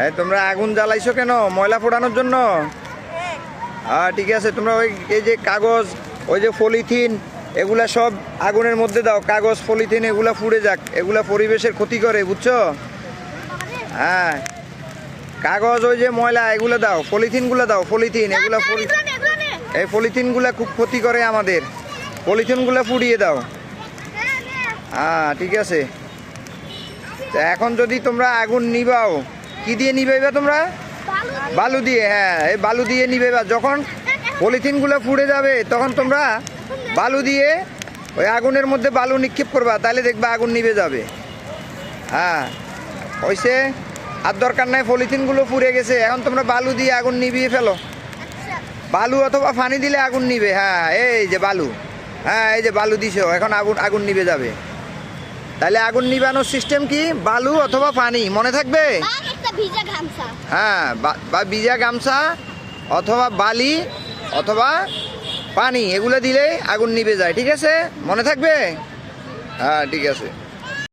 এই তোমরা আগুন জ্বালাইছো কেন? ময়লা পোড়ানোর জন্য? হ্যাঁ ঠিক আছে, তোমরা ওই এই যে কাগজ, ওই যে পলিথিন, এগুলা সব আগুনের মধ্যে দাও। কাগজ পলিথিন এগুলা পুড়ে যাক, এগুলা পরিবেশের ক্ষতি করে, বুঝছো? হ্যাঁ, কাগজ ওই যে ময়লা এগুলো দাও, পলিথিনগুলো দাও, পলিথিন এগুলা এই পলিথিনগুলা খুব ক্ষতি করে আমাদের, পলিথিনগুলো পুড়িয়ে দাও। হ্যাঁ ঠিক আছে। তো এখন যদি তোমরা আগুন নিবাও, কি দিয়ে নিবাইবা তোমরা? বালু দিয়ে। হ্যাঁ, এই বালু দিয়ে নিবাইবা। যখন পলিথিনগুলো পুড়ে যাবে তখন তোমরা বালু দিয়ে ওই আগুনের মধ্যে বালু নিক্ষেপ করবা, তাহলে দেখবা আগুন নিভে যাবে। হ্যাঁ হয়েছে, আর দরকার নাই, পলিথিনগুলো পুড়ে গেছে, এখন তোমরা বালু দিয়ে আগুন নিভিয়ে ফেলো। বালু অথবা পানি দিলে আগুন নিবে। হ্যাঁ এই যে বালু, হ্যাঁ এই যে বালু দিছো, এখন আগুন নিভে যাবে। তাহলে আগুন নিবানোর সিস্টেম কি? বালু অথবা পানি, মনে থাকবে? হ্যাঁ, বা ভিজা গামছা অথবা বালি অথবা পানি, এগুলো দিলেই আগুন নিভে যায়। ঠিক আছে, মনে থাকবে? হ্যাঁ ঠিক আছে।